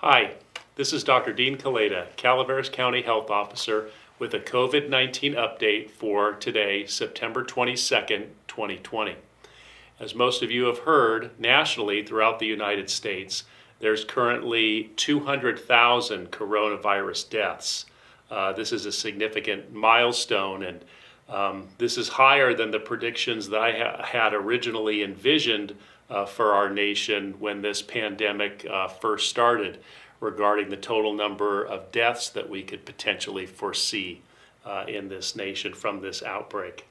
Hi, this is Dr. Dean Kaleda, Calaveras County Health Officer, with a COVID-19 update for today, September 22nd, 2020. As most of you have heard, nationally throughout the United States, there's currently 200,000 coronavirus deaths. This is a significant milestone, and this is higher than the predictions that I had originally envisioned for our nation when this pandemic first started, regarding the total number of deaths that we could potentially foresee in this nation from this outbreak.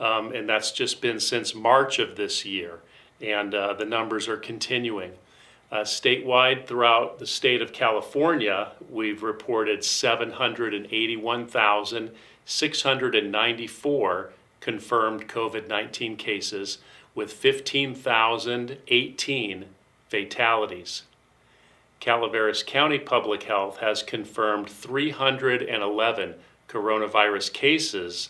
And that's just been since March of this year, and the numbers are continuing. Statewide, throughout the state of California, we've reported 781,694 confirmed COVID-19 cases, with 15,018 fatalities. Calaveras County Public Health has confirmed 311 coronavirus cases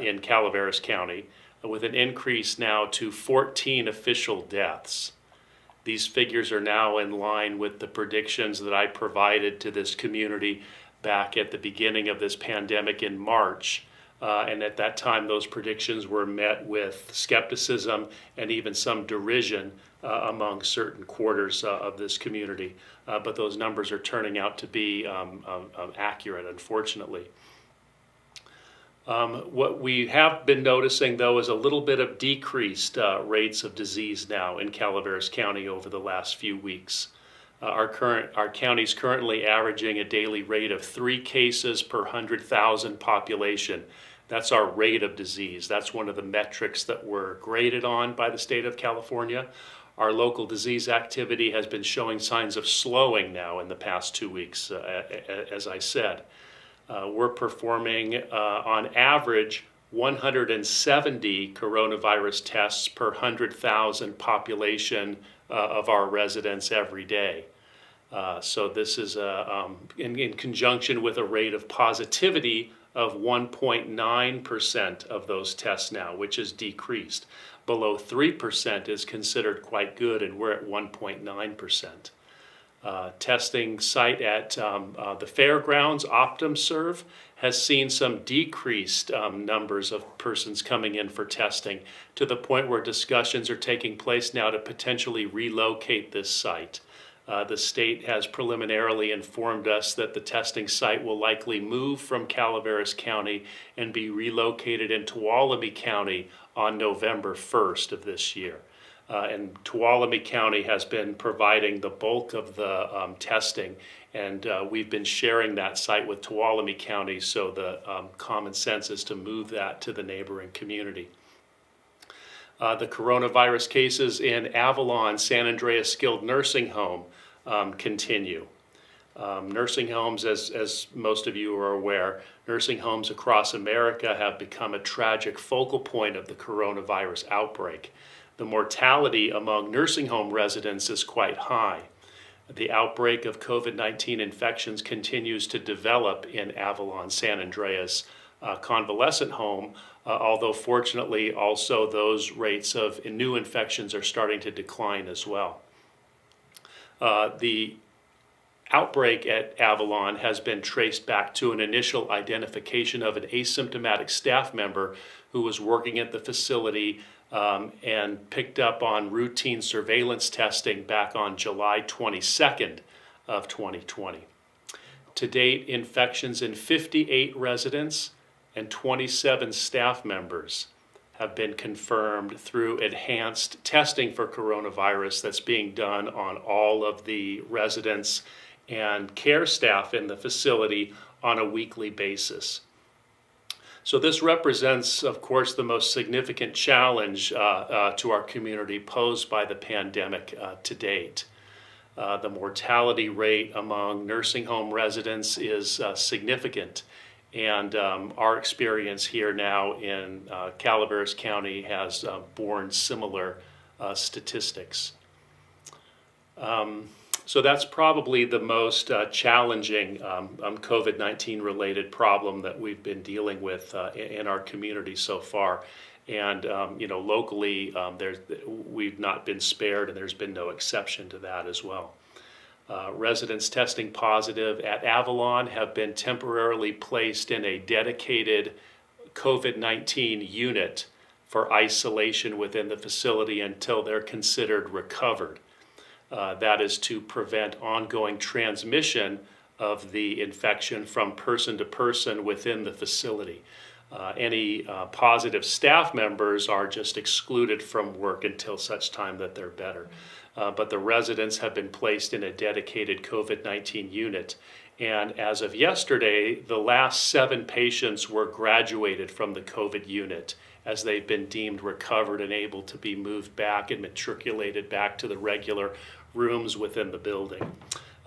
in Calaveras County, with an increase now to 14 official deaths. These figures are now in line with the predictions that I provided to this community back at the beginning of this pandemic in March. And at that time, those predictions were met with skepticism and even some derision among certain quarters of this community. But those numbers are turning out to be accurate, unfortunately. What we have been noticing, though, is a little bit of decreased rates of disease now in Calaveras County over the last few weeks. Our county is currently averaging a daily rate of 3 cases per 100,000 population. That's our rate of disease. That's one of the metrics that we're graded on by the state of California. Our local disease activity has been showing signs of slowing now in the past 2 weeks, as I said. We're performing, on average, 170 coronavirus tests per 100,000 population of our residents every day. So this is in conjunction with a rate of positivity of 1.9% of those tests now, which is decreased. Below 3% is considered quite good, and we're at 1.9%. Testing site at the fairgrounds, OptumServe, has seen some decreased numbers of persons coming in for testing, to the point where discussions are taking place now to potentially relocate this site. The state has preliminarily informed us that the testing site will likely move from Calaveras County and be relocated in Tuolumne County on November 1st of this year. And Tuolumne County has been providing the bulk of the testing, and we've been sharing that site with Tuolumne County, so the common sense is to move that to the neighboring community. The coronavirus cases in Avalon San Andreas Skilled Nursing Home continue. Nursing homes, as most of you are aware, nursing homes across America have become a tragic focal point of the coronavirus outbreak. The mortality among nursing home residents is quite high. The outbreak of COVID-19 infections continues to develop in Avalon San Andreas Convalescent Home, although fortunately also those rates of new infections are starting to decline as well. The outbreak at Avalon has been traced back to an initial identification of an asymptomatic staff member who was working at the facility and picked up on routine surveillance testing back on July 22nd of 2020. To date, infections in 58 residents and 27 staff members have been confirmed through enhanced testing for coronavirus that's being done on all of the residents and care staff in the facility on a weekly basis. So this represents, of course, the most significant challenge to our community posed by the pandemic to date. The mortality rate among nursing home residents is significant, and our experience here now in Calaveras County has borne similar statistics. So that's probably the most challenging COVID-19 related problem that we've been dealing with in our community so far. And locally, we've not been spared, and there's been no exception to that as well. Residents testing positive at Avalon have been temporarily placed in a dedicated COVID-19 unit for isolation within the facility until they're considered recovered. That is to prevent ongoing transmission of the infection from person to person within the facility. Any positive staff members are just excluded from work until such time that they're better. But the residents have been placed in a dedicated COVID-19 unit. And as of yesterday, the last 7 patients were graduated from the COVID unit as they've been deemed recovered and able to be moved back and matriculated back to the regular rooms within the building.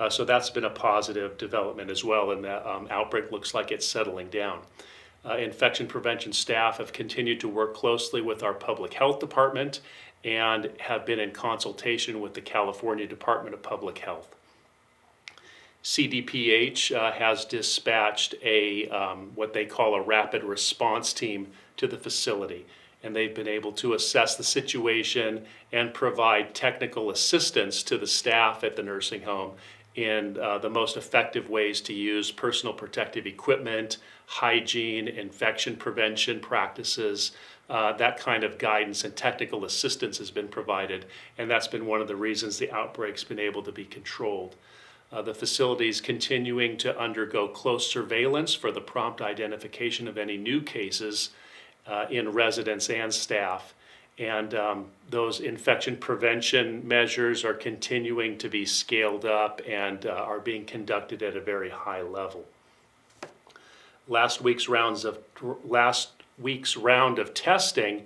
So that's been a positive development as well, and the outbreak looks like it's settling down. Infection prevention staff have continued to work closely with our public health department and have been in consultation with the California Department of Public Health. CDPH has dispatched a what they call a rapid response team to the facility, and they've been able to assess the situation and provide technical assistance to the staff at the nursing home in the most effective ways to use personal protective equipment, hygiene, infection prevention practices. That kind of guidance and technical assistance has been provided, and that's been one of the reasons the outbreak's been able to be controlled. The facility is continuing to undergo close surveillance for the prompt identification of any new cases in residents and staff. And those infection prevention measures are continuing to be scaled up and are being conducted at a very high level. Last week's round of testing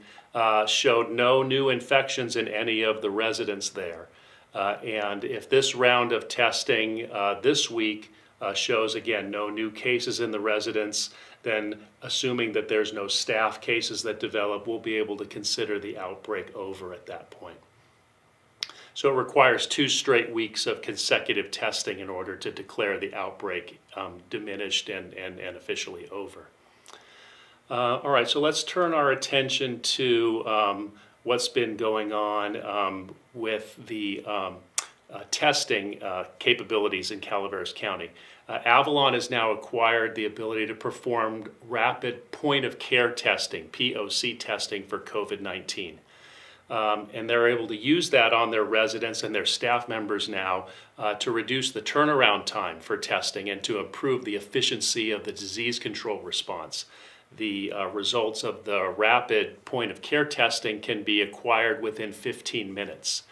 showed no new infections in any of the residents there. And if this round of testing this week shows, again, no new cases in the residents, then assuming that there's no staff cases that develop, we'll be able to consider the outbreak over at that point. So it requires 2 straight weeks of consecutive testing in order to declare the outbreak diminished and officially over. All right, so let's turn our attention to what's been going on with the testing capabilities in Calaveras County. Avalon has now acquired the ability to perform rapid point-of-care testing, POC testing, for COVID-19. And they're able to use that on their residents and their staff members now to reduce the turnaround time for testing and to improve the efficiency of the disease control response. The results of the rapid point-of-care testing can be acquired within 15 minutes.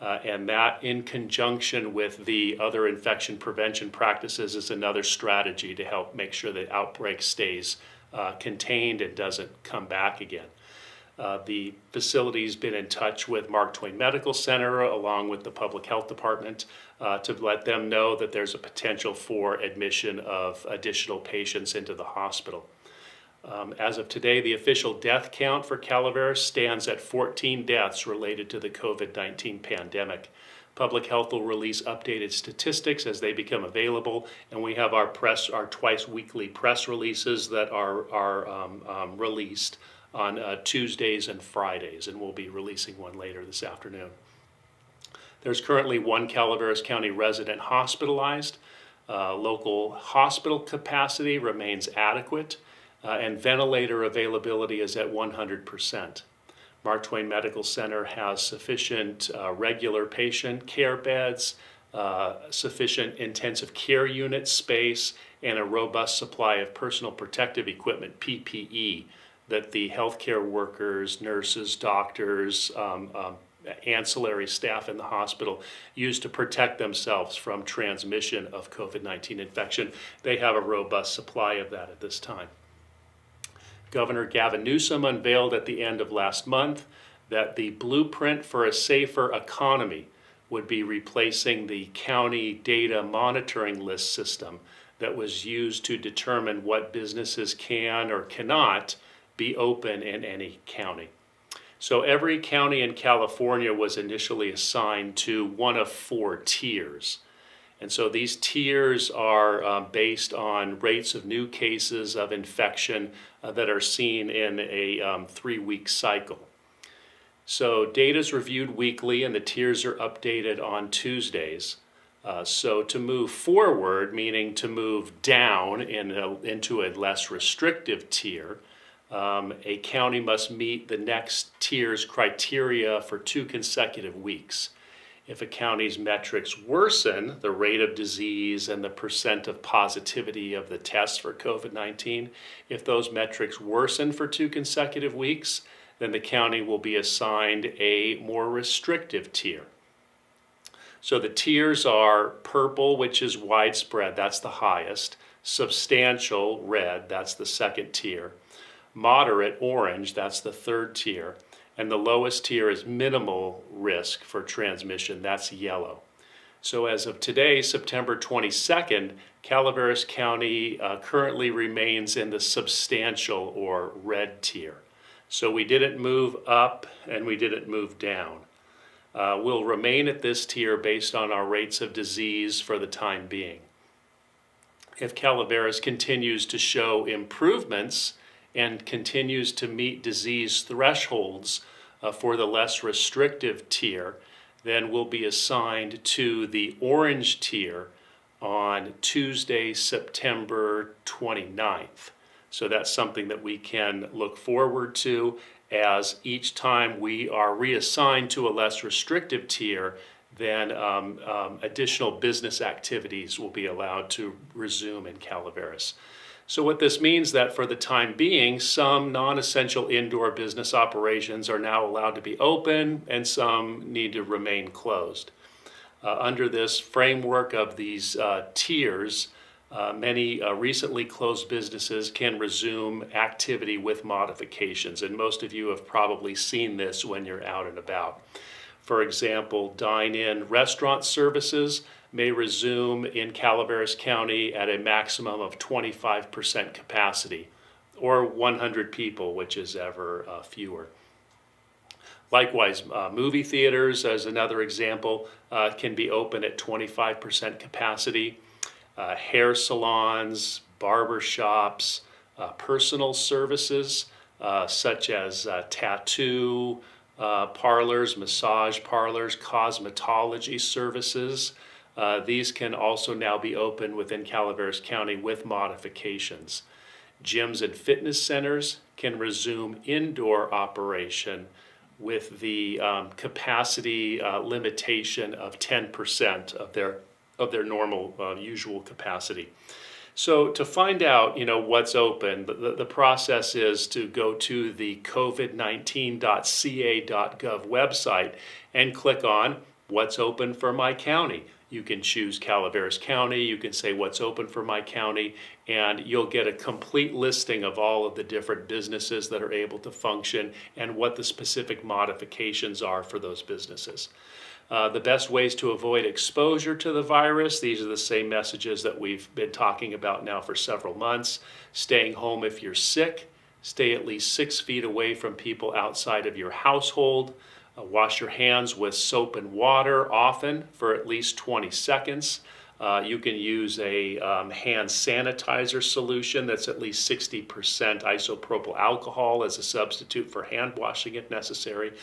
And that, in conjunction with the other infection prevention practices, is another strategy to help make sure the outbreak stays contained and doesn't come back again. The facility's been in touch with Mark Twain Medical Center along with the Public Health Department to let them know that there's a potential for admission of additional patients into the hospital. As of today, the official death count for Calaveras stands at 14 deaths related to the COVID-19 pandemic. Public Health will release updated statistics as they become available, and we have our twice weekly press releases that are released on Tuesdays and Fridays, and we'll be releasing one later this afternoon. There's currently 1 Calaveras County resident hospitalized. Local hospital capacity remains adequate. And ventilator availability is at 100%. Mark Twain Medical Center has sufficient regular patient care beds, sufficient intensive care unit space, and a robust supply of personal protective equipment, PPE, that the healthcare workers, nurses, doctors, ancillary staff in the hospital use to protect themselves from transmission of COVID-19 infection. They have a robust supply of that at this time. Governor Gavin Newsom unveiled at the end of last month that the blueprint for a safer economy would be replacing the county data monitoring list system that was used to determine what businesses can or cannot be open in any county. So every county in California was initially assigned to one of 4 tiers. And so these tiers are based on rates of new cases of infection that are seen in a 3-week cycle. So data is reviewed weekly and the tiers are updated on Tuesdays. So to move forward, meaning to move down into a less restrictive tier, a county must meet the next tier's criteria for 2 consecutive weeks. If a county's metrics worsen, the rate of disease and the percent of positivity of the test for COVID-19, if those metrics worsen for 2 consecutive weeks, then the county will be assigned a more restrictive tier. So the tiers are purple, which is widespread, that's the highest, substantial, red, that's the second tier, moderate, orange, that's the third tier, and the lowest tier is minimal risk for transmission, that's yellow. So as of today, September 22nd, Calaveras County currently remains in the substantial or red tier. So we didn't move up and we didn't move down. We'll remain at this tier based on our rates of disease for the time being. If Calaveras continues to show improvements and continues to meet disease thresholds for the less restrictive tier, then we'll be assigned to the orange tier on Tuesday, September 29th. So that's something that we can look forward to, as each time we are reassigned to a less restrictive tier, then additional business activities will be allowed to resume in Calaveras. So what this means that for the time being, some non-essential indoor business operations are now allowed to be open and some need to remain closed. Under this framework of these tiers, many recently closed businesses can resume activity with modifications, and most of you have probably seen this when you're out and about. For example, dine-in restaurant services may resume in Calaveras County at a maximum of 25% capacity, or 100 people, which is ever fewer. Likewise, movie theaters, as another example, can be open at 25% capacity. Hair salons, barber shops, personal services such as tattoo parlors, massage parlors, cosmetology services. These can also now be open within Calaveras County with modifications. Gyms and fitness centers can resume indoor operation with the capacity limitation of 10% of their normal usual capacity. So to find out, what's open, the process is to go to the covid19.ca.gov website and click on what's open for my county. You can choose Calaveras County, you can say what's open for my county, and you'll get a complete listing of all of the different businesses that are able to function and what the specific modifications are for those businesses. The best ways to avoid exposure to the virus, these are the same messages that we've been talking about now for several months. Staying home if you're sick, stay at least 6 feet away from people outside of your household, wash your hands with soap and water often for at least 20 seconds. You can use a hand sanitizer solution that's at least 60% isopropyl alcohol as a substitute for hand washing if necessary.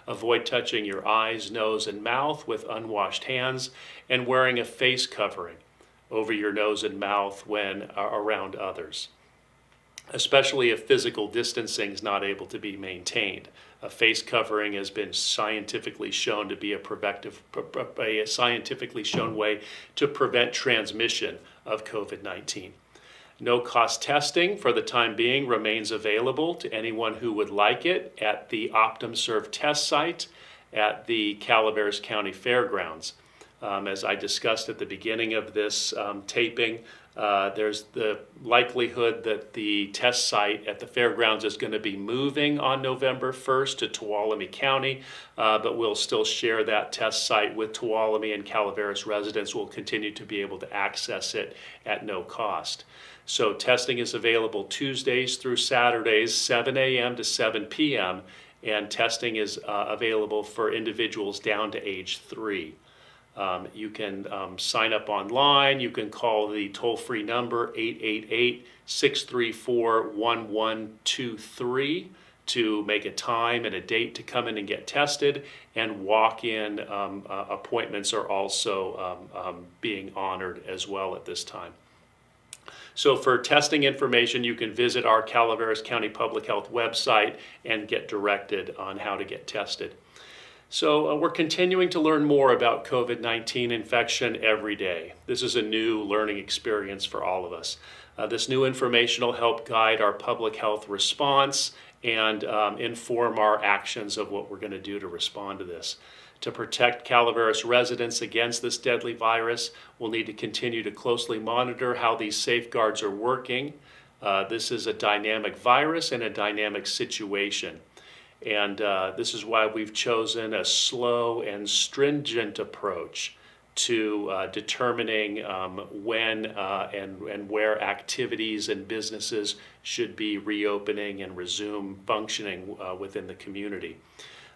Avoid touching your eyes, nose, and mouth with unwashed hands, and wearing a face covering over your nose and mouth when around others, especially if physical distancing is not able to be maintained. A face covering has been scientifically shown to be a scientifically shown way to prevent transmission of COVID-19. No-cost testing for the time being remains available to anyone who would like it at the OptumServe test site at the Calaveras County Fairgrounds. As I discussed at the beginning of this taping, there's the likelihood that the test site at the fairgrounds is going to be moving on November 1st to Tuolumne County, but we'll still share that test site with Tuolumne, and Calaveras residents will continue to be able to access it at no cost. So testing is available Tuesdays through Saturdays, 7 a.m. to 7 p.m., and testing is available for individuals down to age 3. You can sign up online. You can call the toll-free number 888-634-1123 to make a time and a date to come in and get tested, and walk-in appointments are also being honored as well at this time. So for testing information, you can visit our Calaveras County Public Health website and get directed on how to get tested. So we're continuing to learn more about COVID-19 infection every day. This is a new learning experience for all of us. This new information will help guide our public health response and inform our actions of what we're going to do to respond to this. To protect Calaveras residents against this deadly virus, we'll need to continue to closely monitor how these safeguards are working. This is a dynamic virus and a dynamic situation. And this is why we've chosen a slow and stringent approach to determining when and where activities and businesses should be reopening and resume functioning within the community.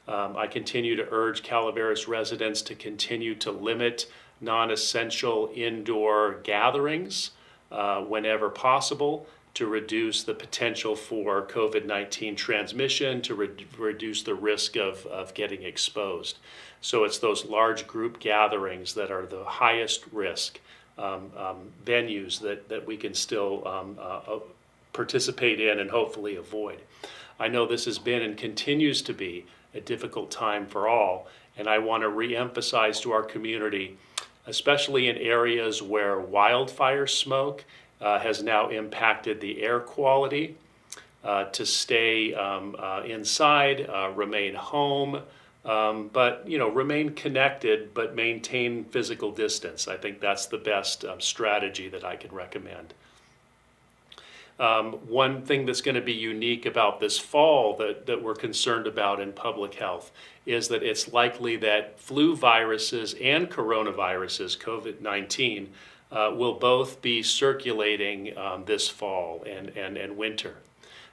I continue to urge Calaveras residents to continue to limit non-essential indoor gatherings whenever possible, to reduce the potential for COVID-19 transmission, to reduce the risk of getting exposed. So it's those large group gatherings that are the highest risk venues that we can still participate in and hopefully avoid. I know this has been and continues to be a difficult time for all, and I want to re-emphasize to our community, especially in areas where wildfire smoke has now impacted the air quality, to stay inside, remain home, but remain connected, but maintain physical distance. I think that's the best strategy that I can recommend. One thing that's going to be unique about this fall that we're concerned about in public health is that it's likely that flu viruses and coronaviruses, COVID-19, will both be circulating this fall and winter.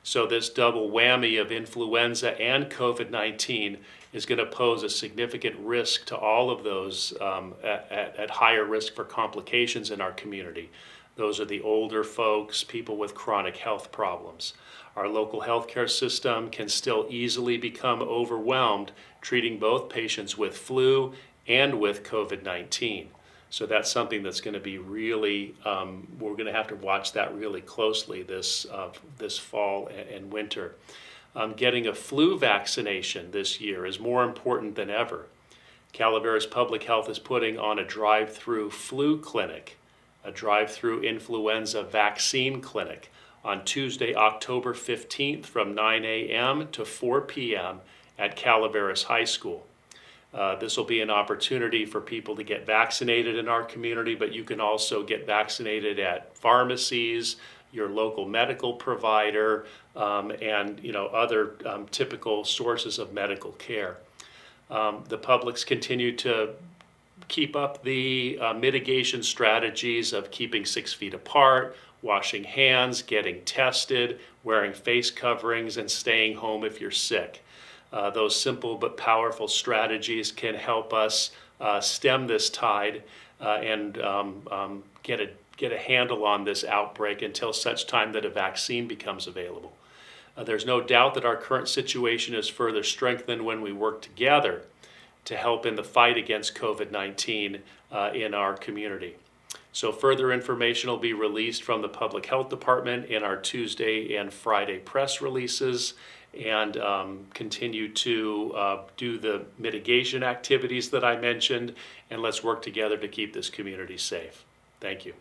So this double whammy of influenza and COVID-19 is going to pose a significant risk to all of those at higher risk for complications in our community. Those are the older folks, people with chronic health problems. Our local healthcare system can still easily become overwhelmed treating both patients with flu and with COVID-19. So that's something that's going to be really, we're going to have to watch that really closely this fall and winter. Getting a flu vaccination this year is more important than ever. Calaveras Public Health is putting on a drive-through flu clinic, a drive-through influenza vaccine clinic on Tuesday, October 15th from 9 a.m. to 4 p.m. at Calaveras High School. This will be an opportunity for people to get vaccinated in our community, but you can also get vaccinated at pharmacies, your local medical provider, and other typical sources of medical care. The publics continue to keep up the mitigation strategies of keeping 6 feet apart, washing hands, getting tested, wearing face coverings, and staying home if you're sick. Those simple but powerful strategies can help us stem this tide and get a handle on this outbreak until such time that a vaccine becomes available. There's no doubt that our current situation is further strengthened when we work together to help in the fight against COVID-19 in our community. So further information will be released from the Public Health Department in our Tuesday and Friday press releases, and continue to do the mitigation activities that I mentioned, and let's work together to keep this community safe. Thank you.